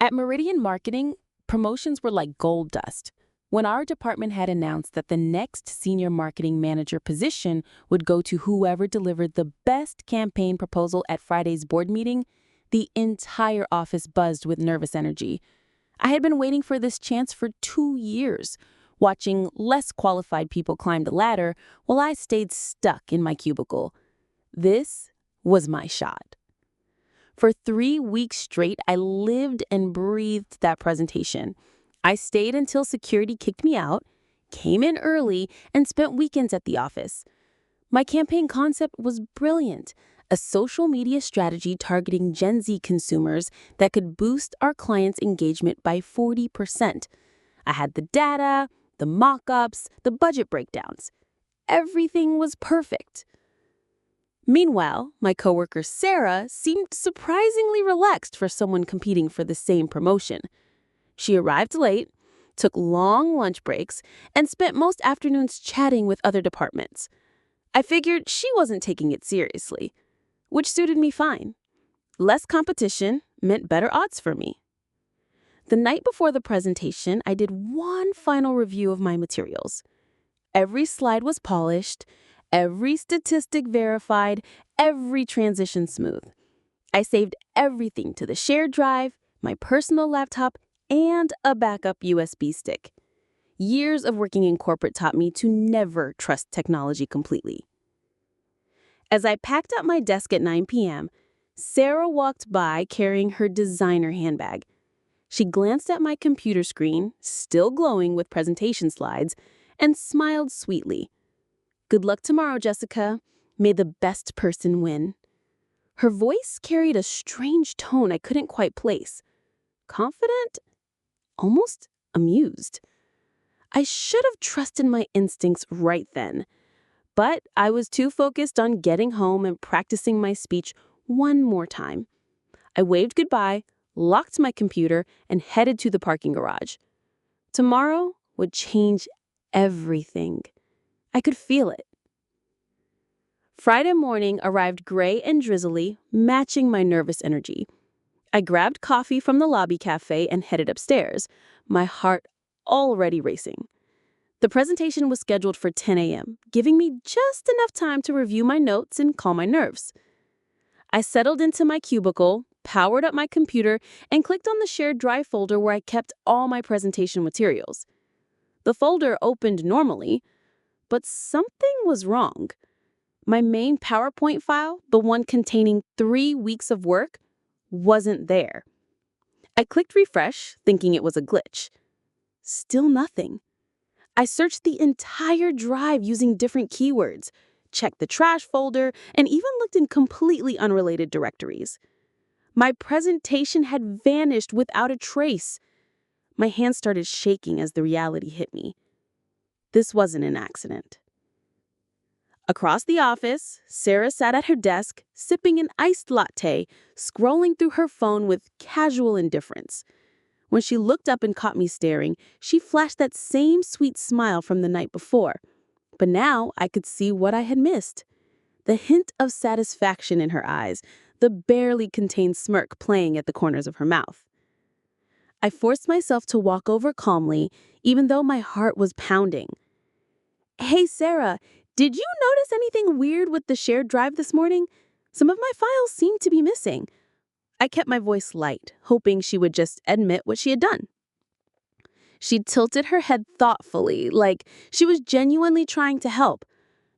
At Meridian Marketing, promotions were like gold dust. When our department had announced that the next senior marketing manager position would go to whoever delivered the best campaign proposal at Friday's board meeting, the entire office buzzed with nervous energy. I had been waiting for this chance for 2 years, watching less qualified people climb the ladder while I stayed stuck in my cubicle. This was my shot. For 3 weeks straight, I lived and breathed that presentation. I stayed until security kicked me out, came in early, and spent weekends at the office. My campaign concept was brilliant, a social media strategy targeting Gen Z consumers that could boost our clients' engagement by 40%. I had the data, the mock-ups, the budget breakdowns. Everything was perfect. Meanwhile, my coworker Sarah seemed surprisingly relaxed for someone competing for the same promotion. She arrived late, took long lunch breaks, and spent most afternoons chatting with other departments. I figured she wasn't taking it seriously, which suited me fine. Less competition meant better odds for me. The night before the presentation, I did one final review of my materials. Every slide was polished, every statistic verified, every transition smooth. I saved everything to the shared drive, my personal laptop, and a backup USB stick. Years of working in corporate taught me to never trust technology completely. As I packed up my desk at 9 p.m., Sarah walked by carrying her designer handbag. She glanced at my computer screen, still glowing with presentation slides, and smiled sweetly. "Good luck tomorrow, Jessica. May the best person win." Her voice carried a strange tone I couldn't quite place. Confident? Almost amused. I should have trusted my instincts right then. But I was too focused on getting home and practicing my speech one more time. I waved goodbye, locked my computer, and headed to the parking garage. Tomorrow would change everything. I could feel it. Friday morning arrived gray and drizzly, matching my nervous energy. I grabbed coffee from the lobby cafe and headed upstairs, my heart already racing. The presentation was scheduled for 10 a.m., giving me just enough time to review my notes and calm my nerves. I settled into my cubicle, powered up my computer, and clicked on the shared drive folder where I kept all my presentation materials. The folder opened normally, but something was wrong. My main PowerPoint file, the one containing 3 weeks of work, wasn't there. I clicked refresh, thinking it was a glitch. Still nothing. I searched the entire drive using different keywords, checked the trash folder, and even looked in completely unrelated directories. My presentation had vanished without a trace. My hands started shaking as the reality hit me. This wasn't an accident. Across the office, Sarah sat at her desk, sipping an iced latte, scrolling through her phone with casual indifference. When she looked up and caught me staring, she flashed that same sweet smile from the night before. But now I could see what I had missed. The hint of satisfaction in her eyes, the barely contained smirk playing at the corners of her mouth. I forced myself to walk over calmly, even though my heart was pounding. "Hey, Sarah, did you notice anything weird with the shared drive this morning? Some of my files seem to be missing." I kept my voice light, hoping she would just admit what she had done. She tilted her head thoughtfully, like she was genuinely trying to help.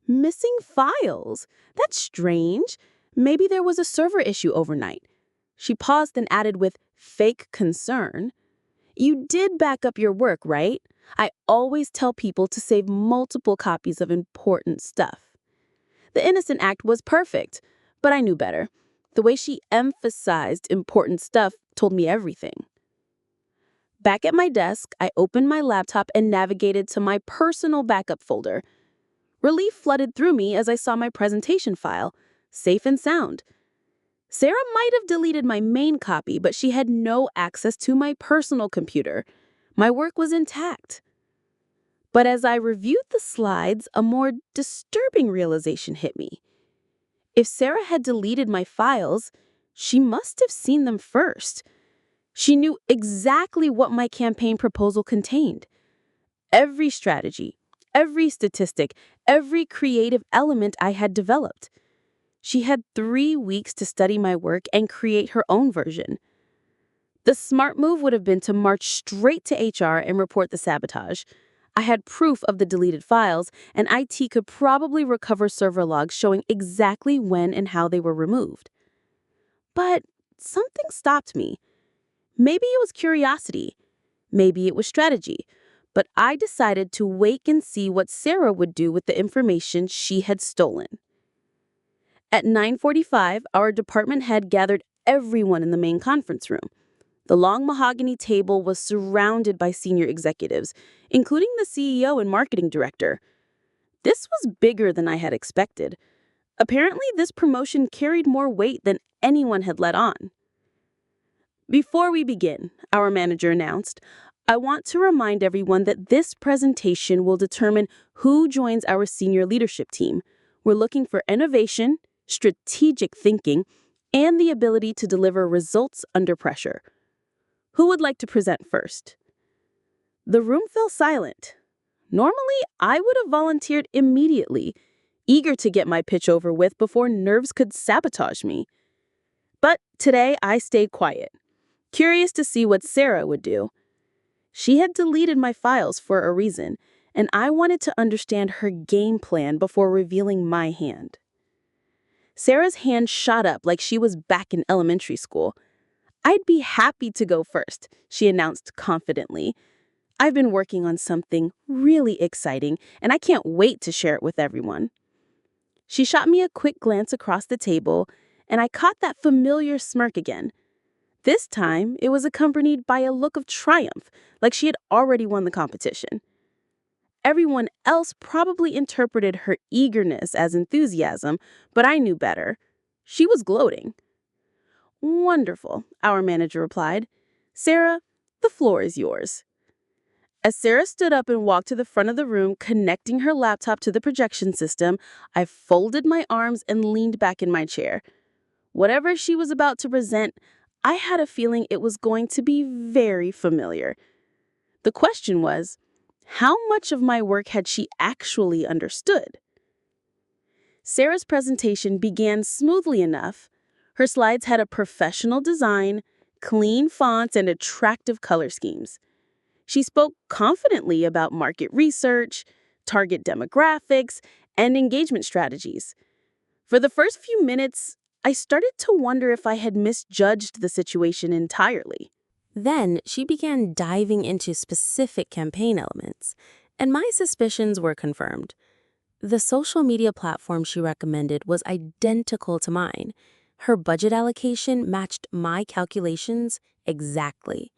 "Missing files? That's strange. Maybe there was a server issue overnight." She paused and added with fake concern, "You did back up your work, right? I always tell people to save multiple copies of important stuff." The innocent act was perfect, but I knew better. The way she emphasized important stuff told me everything. Back at my desk, I opened my laptop and navigated to my personal backup folder. Relief flooded through me as I saw my presentation file, safe and sound. Sarah might have deleted my main copy, but she had no access to my personal computer. My work was intact. But as I reviewed the slides, a more disturbing realization hit me. If Sarah had deleted my files, she must have seen them first. She knew exactly what my campaign proposal contained. Every strategy, every statistic, every creative element I had developed. She had 3 weeks to study my work and create her own version. The smart move would have been to march straight to HR and report the sabotage. I had proof of the deleted files, and IT could probably recover server logs showing exactly when and how they were removed. But something stopped me. Maybe it was curiosity. Maybe it was strategy. But I decided to wait and see what Sarah would do with the information she had stolen. At 9:45, our department head gathered everyone in the main conference room. The long mahogany table was surrounded by senior executives, including the CEO and marketing director. This was bigger than I had expected. Apparently, this promotion carried more weight than anyone had let on. Before we begin, our manager announced, I want to remind everyone that this presentation will determine who joins our senior leadership team. We're looking for innovation, strategic thinking, and the ability to deliver results under pressure. Who would like to present first? The room fell silent. Normally, I would have volunteered immediately, eager to get my pitch over with before nerves could sabotage me. But today, I stayed quiet, curious to see what Sarah would do. She had deleted my files for a reason, and I wanted to understand her game plan before revealing my hand. Sarah's hand shot up like she was back in elementary school. I'd be happy to go first, she announced confidently. I've been working on something really exciting, and I can't wait to share it with everyone. She shot me a quick glance across the table, and I caught that familiar smirk again. This time, it was accompanied by a look of triumph, like she had already won the competition. Everyone else probably interpreted her eagerness as enthusiasm, but I knew better. She was gloating. Wonderful, our manager replied. Sarah, the floor is yours. As Sarah stood up and walked to the front of the room, connecting her laptop to the projection system, I folded my arms and leaned back in my chair. Whatever she was about to present, I had a feeling it was going to be very familiar. The question was, how much of my work had she actually understood? Sarah's presentation began smoothly enough. Her slides had a professional design, clean fonts, and attractive color schemes. She spoke confidently about market research, target demographics, and engagement strategies. For the first few minutes, I started to wonder if I had misjudged the situation entirely. Then she began diving into specific campaign elements, and my suspicions were confirmed. The social media platform she recommended was identical to mine. Her budget allocation matched my calculations exactly.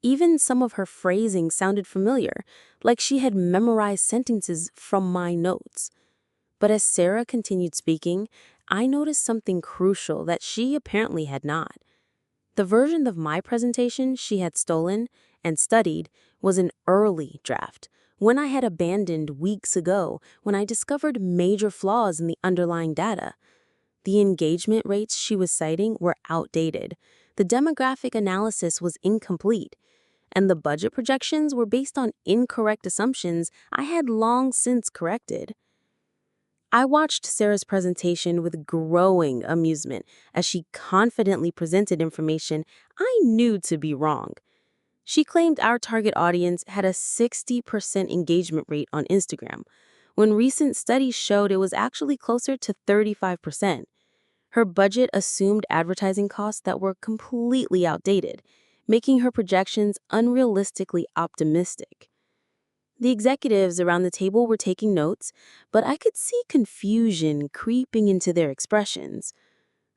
Even some of her phrasing sounded familiar, like she had memorized sentences from my notes. But as Sarah continued speaking, I noticed something crucial that she apparently had not. The version of my presentation she had stolen and studied was an early draft, one I had abandoned weeks ago when I discovered major flaws in the underlying data. The engagement rates she was citing were outdated, the demographic analysis was incomplete, and the budget projections were based on incorrect assumptions I had long since corrected. I watched Sarah's presentation with growing amusement as she confidently presented information I knew to be wrong. She claimed our target audience had a 60% engagement rate on Instagram, when recent studies showed it was actually closer to 35%. Her budget assumed advertising costs that were completely outdated, making her projections unrealistically optimistic. The executives around the table were taking notes, but I could see confusion creeping into their expressions.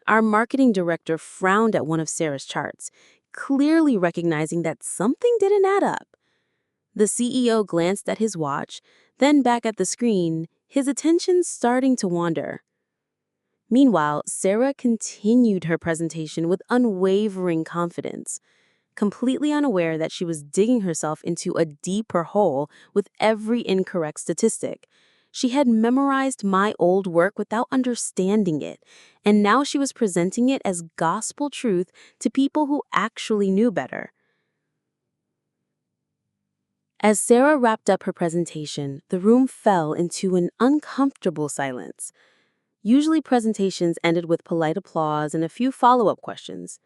Our marketing director frowned at one of Sarah's charts, clearly recognizing that something didn't add up. The CEO glanced at his watch, then back at the screen, his attention starting to wander. Meanwhile, Sarah continued her presentation with unwavering confidence, completely unaware that she was digging herself into a deeper hole with every incorrect statistic. She had memorized my old work without understanding it, and now she was presenting it as gospel truth to people who actually knew better. As Sarah wrapped up her presentation, the room fell into an uncomfortable silence. Usually, presentations ended with polite applause and a few follow-up questions.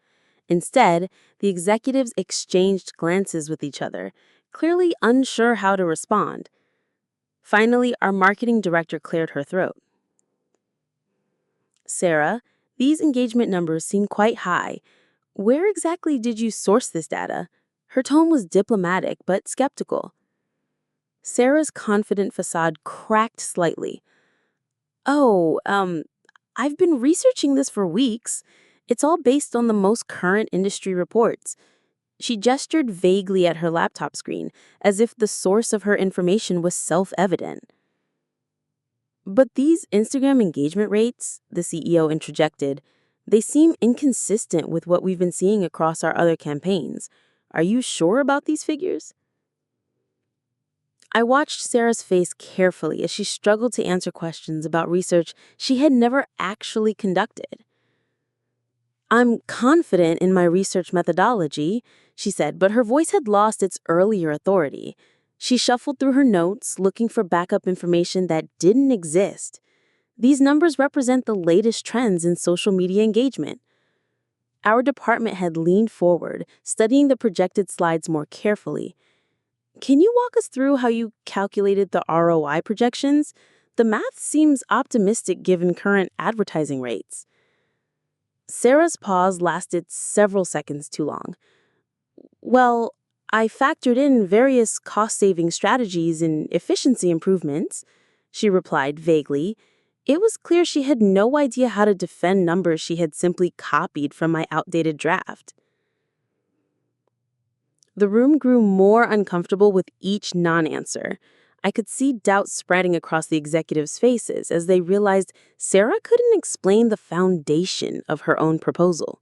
Instead, the executives exchanged glances with each other, clearly unsure how to respond. Finally, our marketing director cleared her throat. "Sarah, these engagement numbers seem quite high. Where exactly did you source this data?" Her tone was diplomatic but skeptical. Sarah's confident facade cracked slightly. "Oh, I've been researching this for weeks. It's all based on the most current industry reports." She gestured vaguely at her laptop screen, as if the source of her information was self-evident. "But these Instagram engagement rates," the CEO interjected, "they seem inconsistent with what we've been seeing across our other campaigns. Are you sure about these figures?" I watched Sarah's face carefully as she struggled to answer questions about research she had never actually conducted. "I'm confident in my research methodology," she said, but her voice had lost its earlier authority. She shuffled through her notes, looking for backup information that didn't exist. "These numbers represent the latest trends in social media engagement." Our department had leaned forward, studying the projected slides more carefully. "Can you walk us through how you calculated the ROI projections? The math seems optimistic given current advertising rates." Sarah's pause lasted several seconds too long. "Well, I factored in various cost-saving strategies and efficiency improvements," she replied vaguely. It was clear she had no idea how to defend numbers she had simply copied from my outdated draft. The room grew more uncomfortable with each non-answer. I could see doubt spreading across the executives' faces as they realized Sarah couldn't explain the foundation of her own proposal.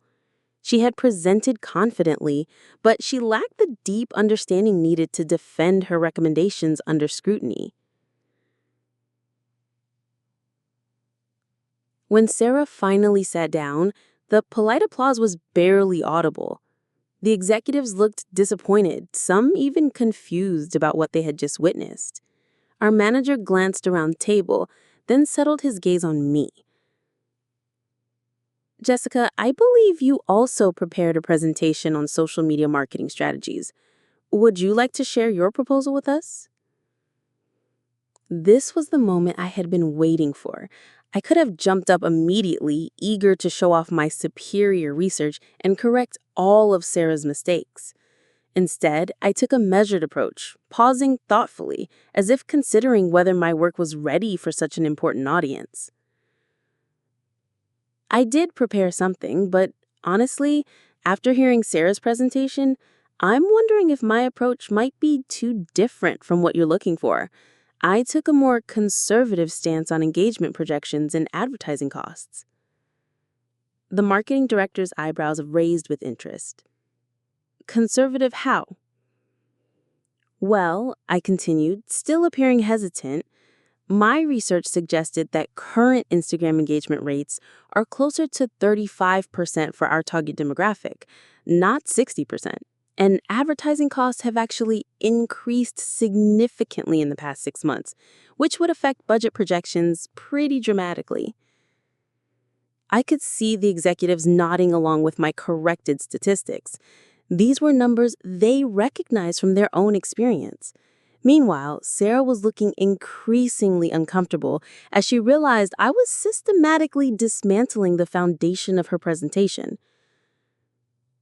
She had presented confidently, but she lacked the deep understanding needed to defend her recommendations under scrutiny. When Sarah finally sat down, the polite applause was barely audible. The executives looked disappointed, some even confused about what they had just witnessed. Our manager glanced around the table, then settled his gaze on me. "Jessica, I believe you also prepared a presentation on social media marketing strategies. Would you like to share your proposal with us?" This was the moment I had been waiting for. I could have jumped up immediately, eager to show off my superior research and correct all of Sarah's mistakes. Instead, I took a measured approach, pausing thoughtfully, as if considering whether my work was ready for such an important audience. I did prepare something, but honestly, after hearing Sarah's presentation, I'm wondering if my approach might be too different from what you're looking for. I took a more conservative stance on engagement projections and advertising costs. The marketing director's eyebrows raised with interest. "Conservative how?" "Well," I continued, still appearing hesitant, "my research suggested that current Instagram engagement rates are closer to 35% for our target demographic, not 60%. And advertising costs have actually increased significantly in the past 6 months, which would affect budget projections pretty dramatically." I could see the executives nodding along with my corrected statistics. These were numbers they recognized from their own experience. Meanwhile, Sarah was looking increasingly uncomfortable as she realized I was systematically dismantling the foundation of her presentation.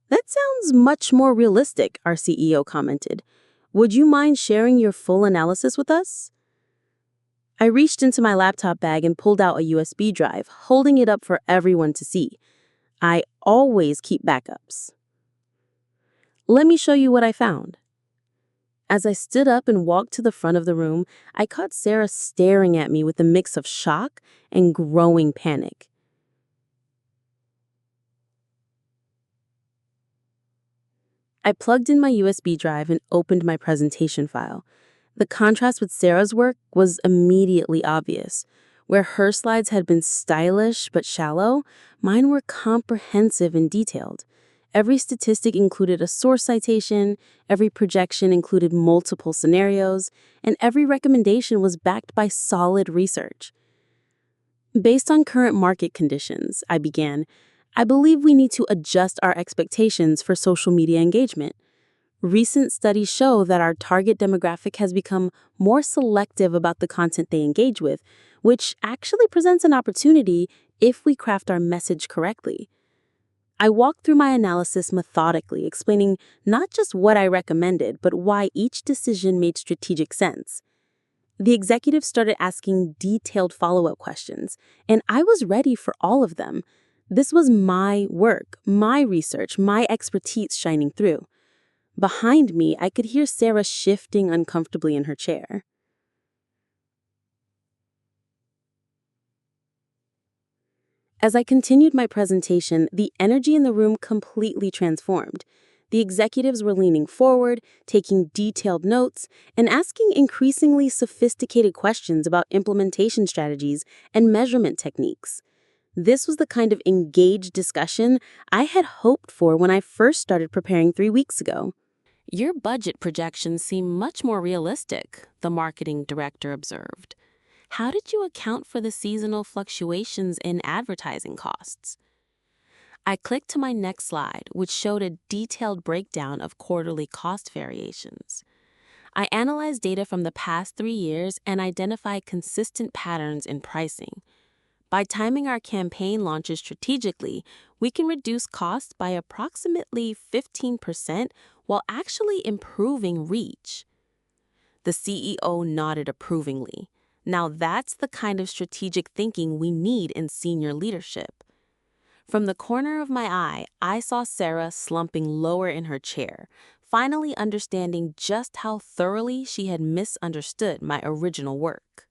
"That sounds much more realistic," our CEO commented. "Would you mind sharing your full analysis with us?" I reached into my laptop bag and pulled out a USB drive, holding it up for everyone to see. I always keep backups. "Let me show you what I found." As I stood up and walked to the front of the room, I caught Sarah staring at me with a mix of shock and growing panic. I plugged in my USB drive and opened my presentation file. The contrast with Sarah's work was immediately obvious. Where her slides had been stylish but shallow, mine were comprehensive and detailed. Every statistic included a source citation, every projection included multiple scenarios, and every recommendation was backed by solid research. Based on current market conditions, I began, I believe we need to adjust our expectations for social media engagement. Recent studies show that our target demographic has become more selective about the content they engage with, which actually presents an opportunity if we craft our message correctly. I walked through my analysis methodically, explaining not just what I recommended, but why each decision made strategic sense. The executives started asking detailed follow-up questions, and I was ready for all of them. This was my work, my research, my expertise shining through. Behind me, I could hear Sarah shifting uncomfortably in her chair. As I continued my presentation, the energy in the room completely transformed. The executives were leaning forward, taking detailed notes, and asking increasingly sophisticated questions about implementation strategies and measurement techniques. This was the kind of engaged discussion I had hoped for when I first started preparing 3 weeks ago. Your budget projections seem much more realistic, the marketing director observed. How did you account for the seasonal fluctuations in advertising costs? I clicked to my next slide, which showed a detailed breakdown of quarterly cost variations. I analyzed data from the past 3 years and identified consistent patterns in pricing. By timing our campaign launches strategically, we can reduce costs by approximately 15% while actually improving reach. The CEO nodded approvingly. Now that's the kind of strategic thinking we need in senior leadership. From the corner of my eye, I saw Sarah slumping lower in her chair, finally understanding just how thoroughly she had misunderstood my original work.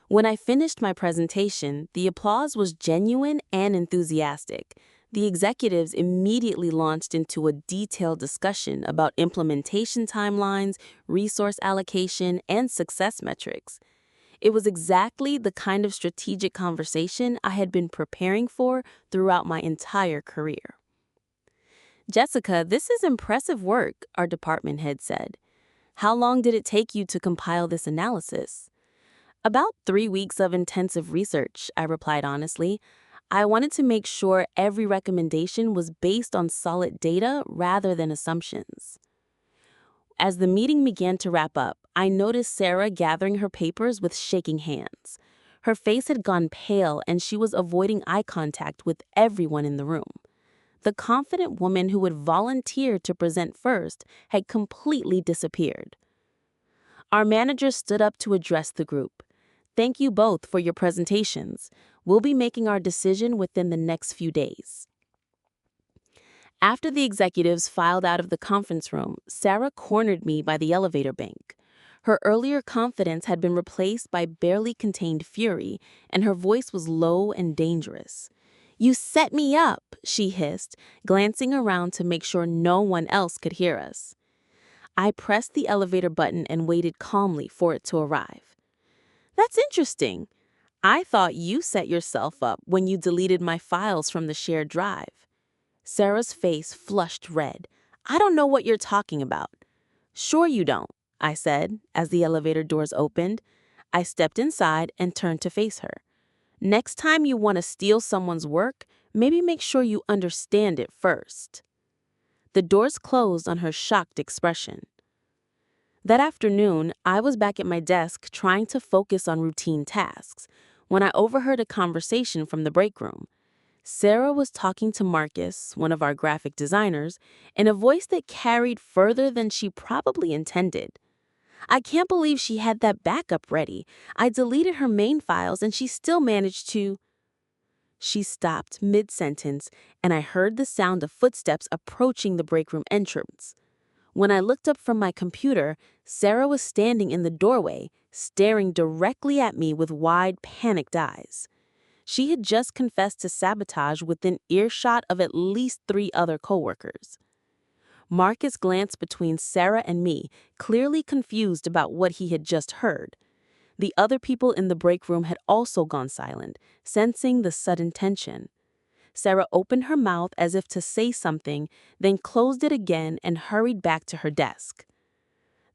When I finished my presentation, the applause was genuine and enthusiastic. The executives immediately launched into a detailed discussion about implementation timelines, resource allocation, and success metrics. It was exactly the kind of strategic conversation I had been preparing for throughout my entire career. "Jessica, this is impressive work," our department head said. "How long did it take you to compile this analysis?" "About 3 weeks of intensive research," I replied honestly. "I wanted to make sure every recommendation was based on solid data rather than assumptions." As the meeting began to wrap up, I noticed Sarah gathering her papers with shaking hands. Her face had gone pale and she was avoiding eye contact with everyone in the room. The confident woman who had volunteered to present first had completely disappeared. Our manager stood up to address the group. "Thank you both for your presentations. We'll be making our decision within the next few days." After the executives filed out of the conference room, Sarah cornered me by the elevator bank. Her earlier confidence had been replaced by barely contained fury, and her voice was low and dangerous. "You set me up," she hissed, glancing around to make sure no one else could hear us. I pressed the elevator button and waited calmly for it to arrive. "That's interesting. I thought you set yourself up when you deleted my files from the shared drive." Sarah's face flushed red. "I don't know what you're talking about." "Sure you don't," I said as the elevator doors opened. I stepped inside and turned to face her. "Next time you want to steal someone's work, maybe make sure you understand it first." The doors closed on her shocked expression. That afternoon, I was back at my desk trying to focus on routine tasks when I overheard a conversation from the break room. Sarah was talking to Marcus, one of our graphic designers, in a voice that carried further than she probably intended. "I can't believe she had that backup ready. I deleted her main files and she still managed to—" She stopped mid-sentence, and I heard the sound of footsteps approaching the break room entrance. When I looked up from my computer, Sarah was standing in the doorway, staring directly at me with wide, panicked eyes. She had just confessed to sabotage within earshot of at least 3 other coworkers. Marcus glanced between Sarah and me, clearly confused about what he had just heard. The other people in the break room had also gone silent, sensing the sudden tension. Sarah opened her mouth as if to say something, then closed it again and hurried back to her desk.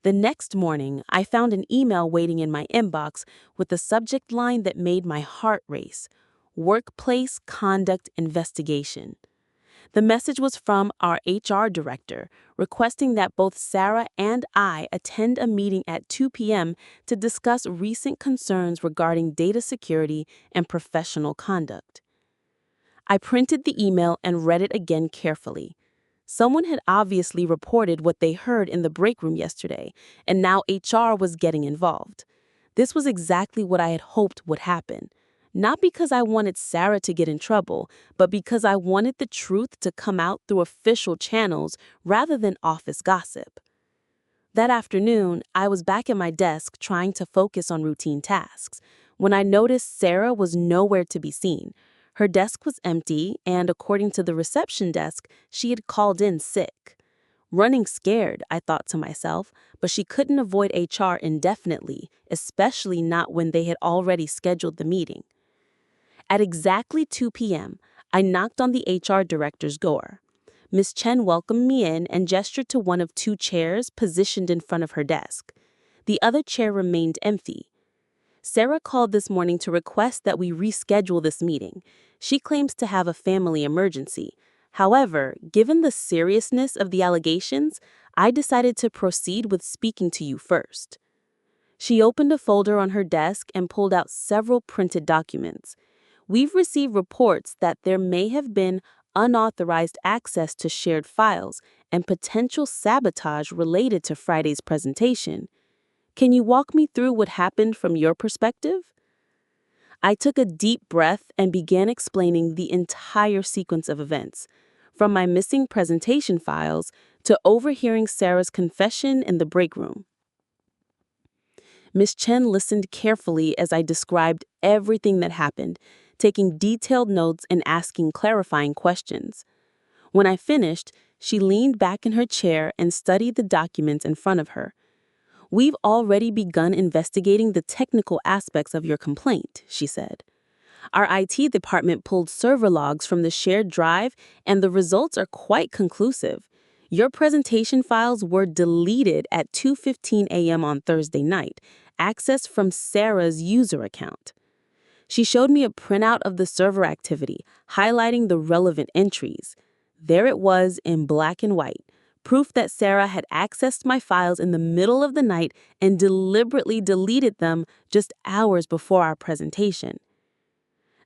The next morning, I found an email waiting in my inbox with a subject line that made my heart race: Workplace Conduct Investigation. The message was from our HR director, requesting that both Sarah and I attend a meeting at 2 p.m. to discuss recent concerns regarding data security and professional conduct. I printed the email and read it again carefully. Someone had obviously reported what they heard in the break room yesterday, and now HR was getting involved. This was exactly what I had hoped would happen. Not because I wanted Sarah to get in trouble, but because I wanted the truth to come out through official channels rather than office gossip. That afternoon, I was back at my desk trying to focus on routine tasks when I noticed Sarah was nowhere to be seen. Her desk was empty, and according to the reception desk, she had called in sick. Running scared, I thought to myself, but she couldn't avoid HR indefinitely, especially not when they had already scheduled the meeting. At exactly 2 p.m., I knocked on the HR director's door. Miss Chen welcomed me in and gestured to one of two chairs positioned in front of her desk. The other chair remained empty. Sarah called this morning to request that we reschedule this meeting. She claims to have a family emergency. However, given the seriousness of the allegations, I decided to proceed with speaking to you first. She opened a folder on her desk and pulled out several printed documents. We've received reports that there may have been unauthorized access to shared files and potential sabotage related to Friday's presentation. Can you walk me through what happened from your perspective? I took a deep breath and began explaining the entire sequence of events, from my missing presentation files to overhearing Sarah's confession in the break room. Miss Chen listened carefully as I described everything that happened, taking detailed notes and asking clarifying questions. When I finished, she leaned back in her chair and studied the documents in front of her. "We've already begun investigating the technical aspects of your complaint," she said. "Our IT department pulled server logs from the shared drive, and the results are quite conclusive. Your presentation files were deleted at 2:15 a.m. on Thursday night, accessed from Sarah's user account." She showed me a printout of the server activity, highlighting the relevant entries. There it was in black and white, proof that Sarah had accessed my files in the middle of the night and deliberately deleted them just hours before our presentation.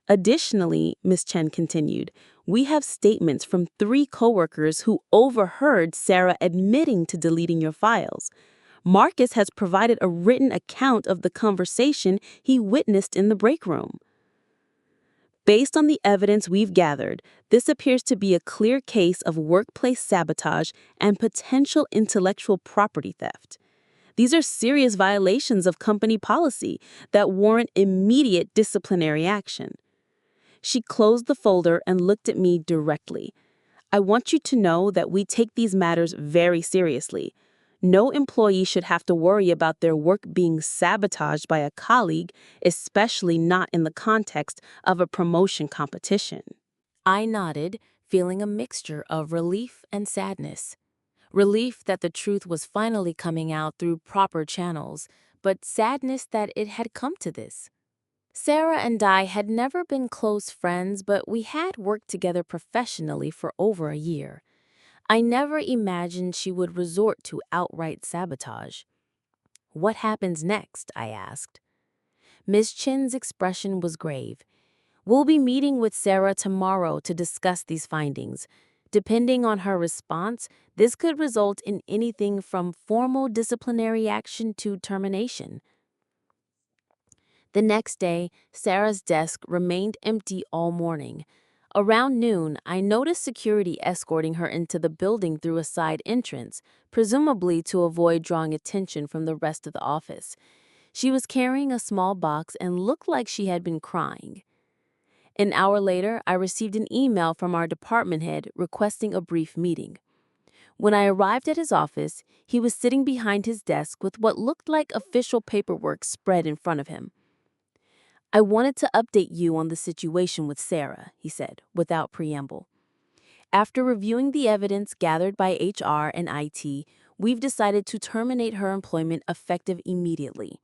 Additionally, Ms. Chen continued, we have statements from 3 coworkers who overheard Sarah admitting to deleting your files. Marcus has provided a written account of the conversation he witnessed in the break room. Based on the evidence we've gathered, this appears to be a clear case of workplace sabotage and potential intellectual property theft. These are serious violations of company policy that warrant immediate disciplinary action. She closed the folder and looked at me directly. "I want you to know that we take these matters very seriously. No employee should have to worry about their work being sabotaged by a colleague, especially not in the context of a promotion competition." I nodded, feeling a mixture of relief and sadness. Relief that the truth was finally coming out through proper channels, but sadness that it had come to this. Sarah and I had never been close friends, but we had worked together professionally for over a year. I never imagined she would resort to outright sabotage. "What happens next?" I asked. Ms. Chin's expression was grave. "We'll be meeting with Sarah tomorrow to discuss these findings. Depending on her response, this could result in anything from formal disciplinary action to termination." The next day, Sarah's desk remained empty all morning. Around noon, I noticed security escorting her into the building through a side entrance, presumably to avoid drawing attention from the rest of the office. She was carrying a small box and looked like she had been crying. An hour later, I received an email from our department head requesting a brief meeting. When I arrived at his office, he was sitting behind his desk with what looked like official paperwork spread in front of him. "I wanted to update you on the situation with Sarah," he said, without preamble. "After reviewing the evidence gathered by HR and IT, we've decided to terminate her employment effective immediately.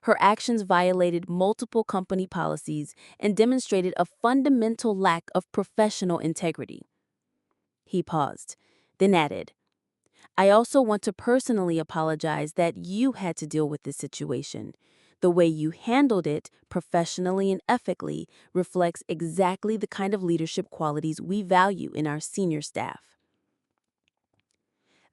Her actions violated multiple company policies and demonstrated a fundamental lack of professional integrity." He paused, then added, "I also want to personally apologize that you had to deal with this situation. The way you handled it, professionally and ethically, reflects exactly the kind of leadership qualities we value in our senior staff."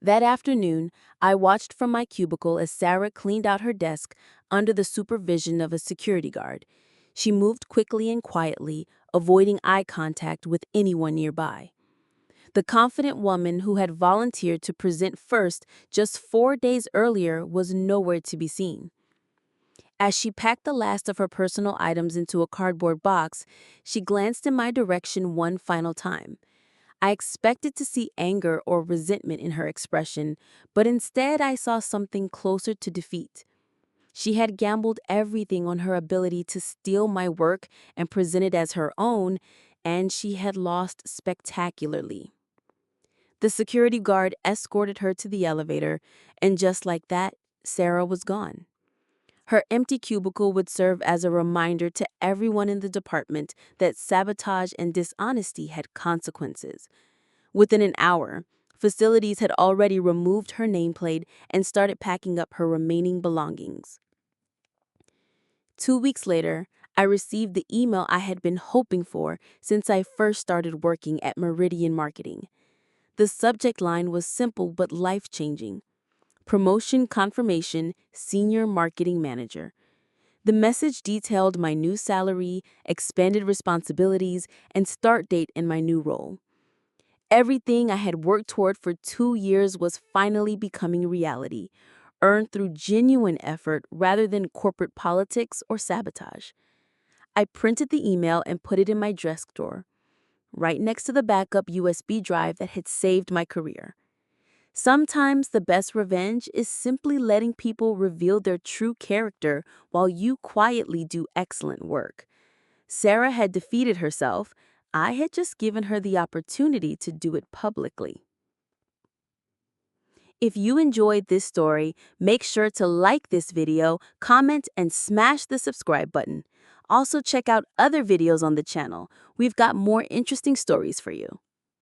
That afternoon, I watched from my cubicle as Sarah cleaned out her desk under the supervision of a security guard. She moved quickly and quietly, avoiding eye contact with anyone nearby. The confident woman who had volunteered to present first just 4 days earlier was nowhere to be seen. As she packed the last of her personal items into a cardboard box, she glanced in my direction one final time. I expected to see anger or resentment in her expression, but instead I saw something closer to defeat. She had gambled everything on her ability to steal my work and present it as her own, and she had lost spectacularly. The security guard escorted her to the elevator, and just like that, Sarah was gone. Her empty cubicle would serve as a reminder to everyone in the department that sabotage and dishonesty had consequences. Within an hour, facilities had already removed her nameplate and started packing up her remaining belongings. 2 weeks later, I received the email I had been hoping for since I first started working at Meridian Marketing. The subject line was simple but life-changing: "Promotion Confirmation, Senior Marketing Manager." The message detailed my new salary, expanded responsibilities, and start date in my new role. Everything I had worked toward for 2 years was finally becoming reality, earned through genuine effort rather than corporate politics or sabotage. I printed the email and put it in my desk drawer, right next to the backup USB drive that had saved my career. Sometimes the best revenge is simply letting people reveal their true character while you quietly do excellent work. Sarah had defeated herself. I had just given her the opportunity to do it publicly. If you enjoyed this story, make sure to like this video, comment, and smash the subscribe button. Also, check out other videos on the channel. We've got more interesting stories for you.